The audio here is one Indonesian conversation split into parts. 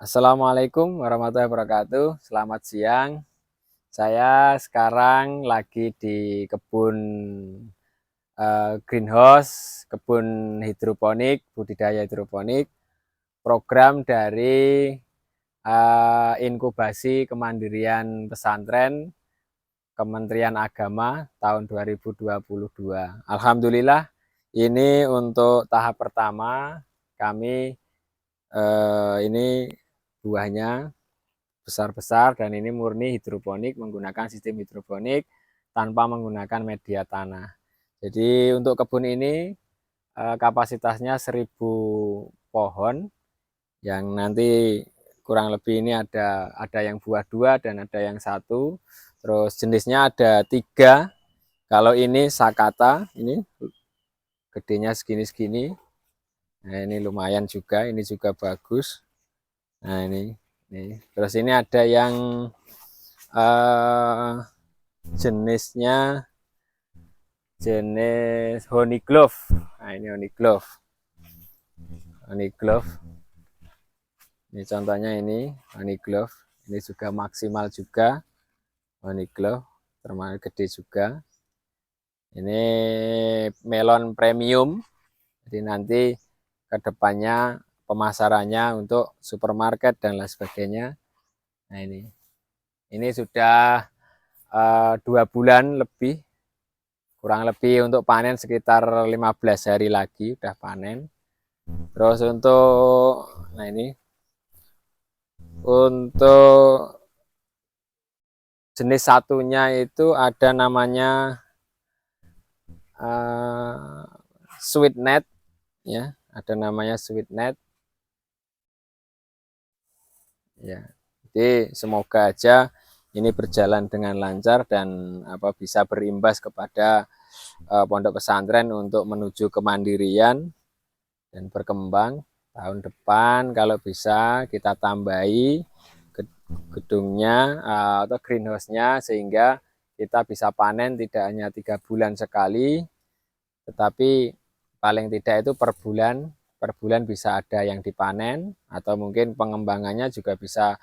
Assalamualaikum warahmatullahi wabarakatuh. Selamat siang. Saya sekarang lagi di kebun greenhouse, kebun hidroponik, budidaya hidroponik, program dari inkubasi kemandirian pesantren Kementerian Agama tahun 2022. Alhamdulillah, ini untuk tahap pertama kami ini buahnya besar-besar dan ini murni hidroponik menggunakan sistem hidroponik tanpa menggunakan media tanah. Jadi untuk kebun ini kapasitasnya 1.000 pohon yang nanti kurang lebih ini ada yang buah 2 dan ada yang 1. Terus jenisnya ada 3. Kalau ini Sakata, ini gedenya segini-segini. Nah, ini lumayan juga, ini juga bagus. Nah, ini. Terus ini ada yang jenisnya jenis honey glove. Nah, ini honey glove. Ini contohnya ini honey glove. Ini juga maksimal juga honey glove, termasuk gede juga. Ini melon premium. Jadi nanti kedepannya pemasarannya untuk supermarket dan lain sebagainya. Nah, ini sudah 2 bulan lebih, kurang lebih untuk panen sekitar 15 hari lagi udah panen. Terus nah ini untuk jenis satunya itu ada namanya sweet net, ya, ada namanya sweet net. Ya, jadi semoga aja ini berjalan dengan lancar dan bisa berimbas kepada pondok pesantren untuk menuju kemandirian dan berkembang. Tahun depan kalau bisa kita tambahi gedungnya atau greenhouse-nya sehingga kita bisa panen tidak hanya 3 bulan sekali, tetapi paling tidak itu per bulan bisa ada yang dipanen, atau mungkin pengembangannya juga bisa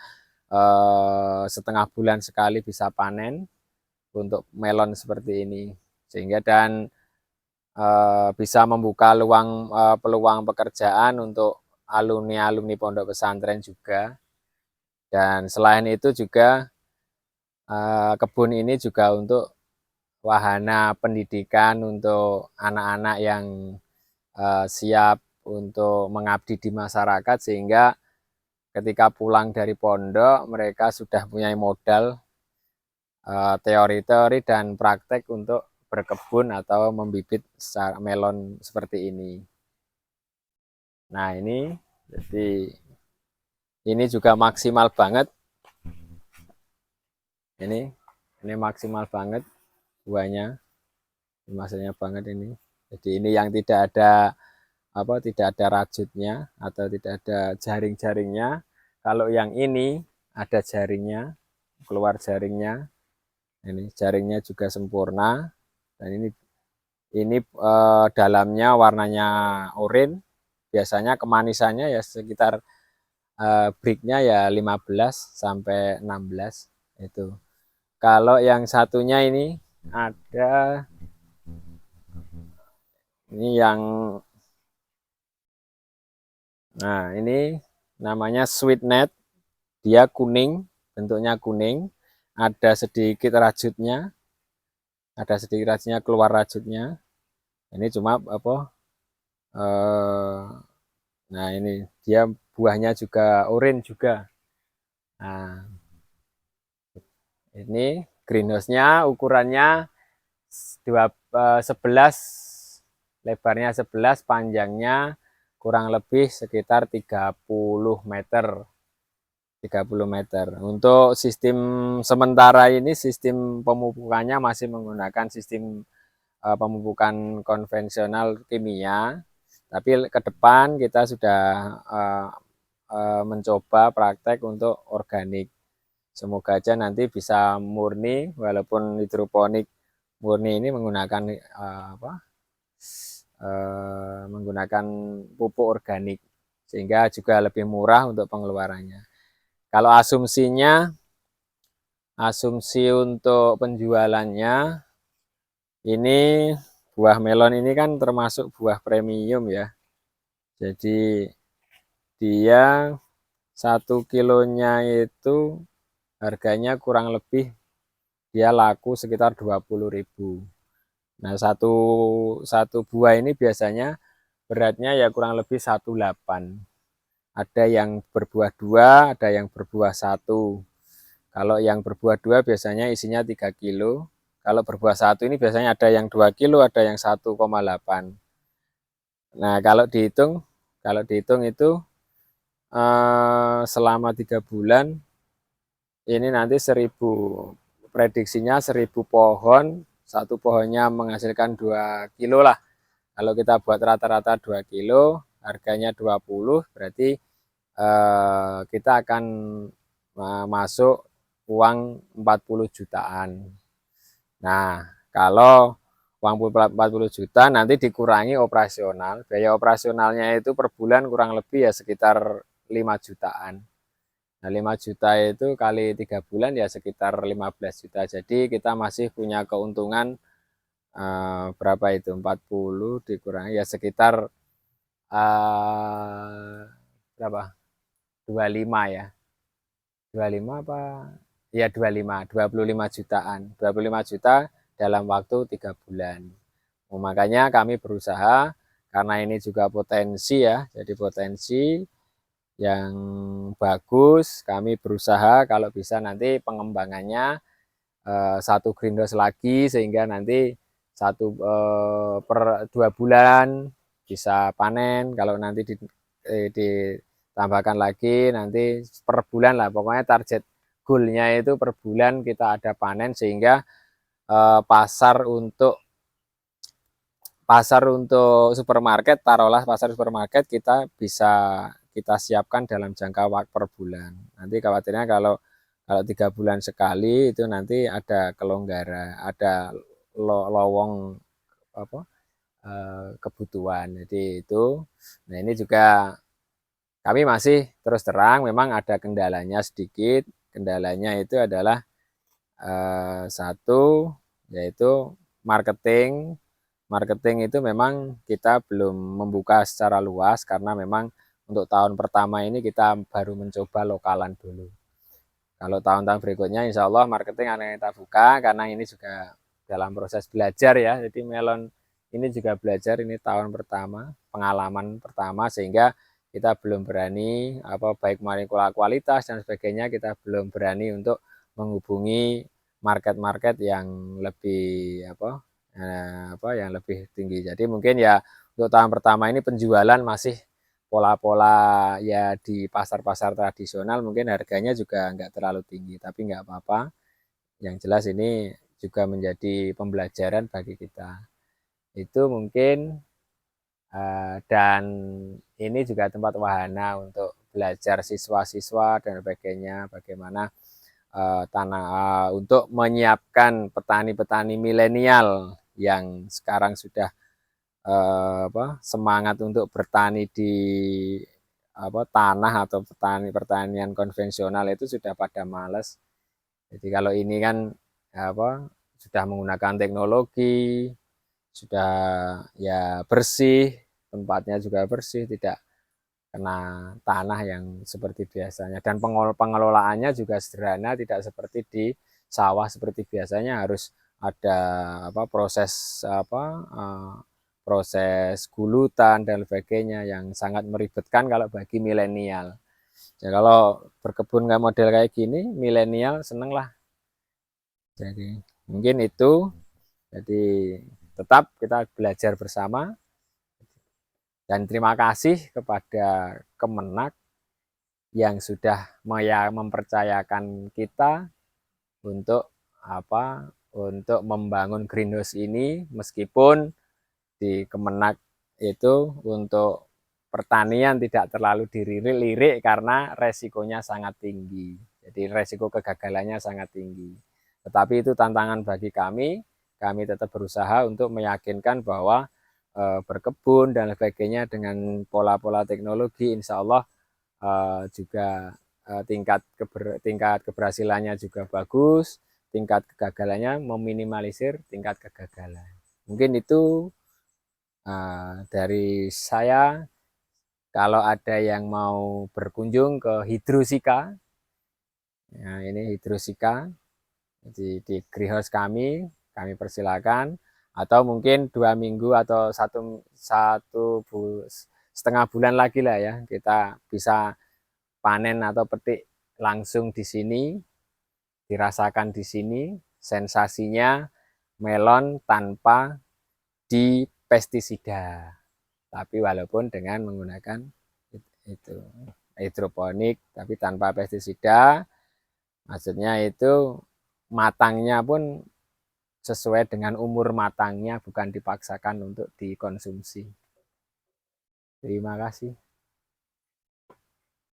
setengah bulan sekali bisa panen untuk melon seperti ini, sehingga dan bisa membuka peluang pekerjaan untuk alumni-alumni pondok pesantren juga. Dan selain itu juga kebun ini juga untuk wahana pendidikan untuk anak-anak yang siap untuk mengabdi di masyarakat, sehingga ketika pulang dari pondok mereka sudah punya modal teori-teori dan praktek untuk berkebun atau membibit melon seperti ini. Nah, jadi ini juga maksimal banget. Ini maksimal banget buahnya, maksudnya banget ini. Jadi ini yang tidak ada rajutnya atau tidak ada jaring-jaringnya. Kalau yang ini ada jaringnya, keluar jaringnya. Ini jaringnya juga sempurna, dan ini dalamnya warnanya oranye. Biasanya kemanisannya ya sekitar breaknya ya 15 sampai 16 itu. Kalau yang satunya ini ada yang ini namanya sweet net. Dia kuning, bentuknya kuning, ada sedikit rajutnya, keluar rajutnya. Ini cuma nah ini dia buahnya juga oranye juga. Nah, ini greenhouse-nya ukurannya 11, lebarnya 11, panjangnya kurang lebih sekitar 30 meter. Untuk sistem sementara ini, sistem pemupukannya masih menggunakan sistem pemupukan konvensional kimia, tapi ke depan kita sudah mencoba praktek untuk organik. Semoga aja nanti bisa murni, walaupun hidroponik murni ini menggunakan menggunakan pupuk organik, sehingga juga lebih murah untuk pengeluarannya. Kalau asumsi untuk penjualannya, ini buah melon ini kan termasuk buah premium ya. Jadi dia 1 kilonya itu harganya kurang lebih dia laku sekitar 20.000. Nah, satu buah ini biasanya beratnya ya kurang lebih 1,8. Ada yang berbuah 2, ada yang berbuah 1. Kalau yang berbuah 2 biasanya isinya 3 kilo. Kalau berbuah 1 ini biasanya ada yang 2 kilo, ada yang 1,8. Nah, kalau dihitung itu selama 3 bulan ini nanti 1.000, prediksinya 1.000 pohon, satu pohonnya menghasilkan 2 kilo lah. Kalau kita buat rata-rata 2 kilo, harganya 20, berarti kita akan masuk uang 40 jutaan. Nah, kalau uang 40 juta nanti dikurangi operasional, biaya operasionalnya itu per bulan kurang lebih ya sekitar 5 jutaan. Nah, 5 juta itu kali 3 bulan ya sekitar 15 juta. Jadi kita masih punya keuntungan berapa itu? 40 dikurangi ya sekitar berapa? 25 ya. 25 apa? Ya 25 jutaan. 25 juta dalam waktu 3 bulan. Makanya kami berusaha karena ini juga potensi ya. Jadi potensi yang bagus, kami berusaha kalau bisa nanti pengembangannya satu greenhouse lagi sehingga nanti per 2 bulan bisa panen. Kalau nanti ditambahkan lagi nanti per bulan lah, pokoknya target goalnya itu per bulan kita ada panen sehingga pasar untuk supermarket, taruhlah pasar supermarket kita siapkan dalam jangka waktu per bulan. Nanti khawatirnya kalau 3 bulan sekali itu nanti ada kelonggaran, ada lowong apa kebutuhan. Jadi itu, nah ini juga kami masih terus terang memang ada kendalanya sedikit. Kendalanya itu adalah satu yaitu marketing. Marketing itu memang kita belum membuka secara luas karena memang untuk tahun pertama ini kita baru mencoba lokalan dulu. Kalau tahun-tahun berikutnya insya Allah marketing akan kita buka karena ini juga dalam proses belajar ya. Jadi melon ini juga belajar, ini tahun pertama, pengalaman pertama sehingga kita belum berani baik molekular kualitas dan sebagainya kita belum berani untuk menghubungi market-market yang lebih yang lebih tinggi. Jadi mungkin ya untuk tahun pertama ini penjualan masih pola-pola ya di pasar-pasar tradisional, mungkin harganya juga nggak terlalu tinggi, tapi nggak apa-apa. Yang jelas ini juga menjadi pembelajaran bagi kita. Itu mungkin dan ini juga tempat wahana untuk belajar siswa-siswa dan sebagainya, bagaimana untuk menyiapkan petani-petani milenial yang sekarang sudah semangat untuk bertani di tanah atau pertanian konvensional itu sudah pada males. Jadi kalau ini kan sudah menggunakan teknologi, sudah ya bersih, tempatnya juga bersih, tidak kena tanah yang seperti biasanya, dan pengelolaannya juga sederhana, tidak seperti di sawah seperti biasanya harus ada proses gulutan dan sebagainya yang sangat meribetkan kalau bagi milenial. Ya kalau berkebun nggak model kayak gini, milenial seneng lah. Jadi mungkin itu. Jadi tetap kita belajar bersama. Dan terima kasih kepada Kemenak yang sudah mempercayakan kita untuk untuk membangun greenhouse ini, meskipun di Kemenak itu untuk pertanian tidak terlalu dilirik karena resikonya sangat tinggi. Jadi resiko kegagalannya sangat tinggi. Tetapi itu tantangan bagi kami tetap berusaha untuk meyakinkan bahwa berkebun dan sebagainya dengan pola-pola teknologi, insya Allah juga tingkat keberhasilannya juga bagus, tingkat kegagalannya meminimalisir tingkat kegagalan. Mungkin itu dari saya. Kalau ada yang mau berkunjung ke Hidrosika, nah ini Hidrosika di greenhouse kami persilakan. Atau mungkin 2 minggu atau setengah bulan lagi lah ya, kita bisa panen atau petik langsung di sini, dirasakan di sini sensasinya melon tanpa dipestisida, tapi walaupun dengan menggunakan itu hidroponik tapi tanpa pestisida, maksudnya itu matangnya pun sesuai dengan umur matangnya, bukan dipaksakan untuk dikonsumsi. Terima kasih.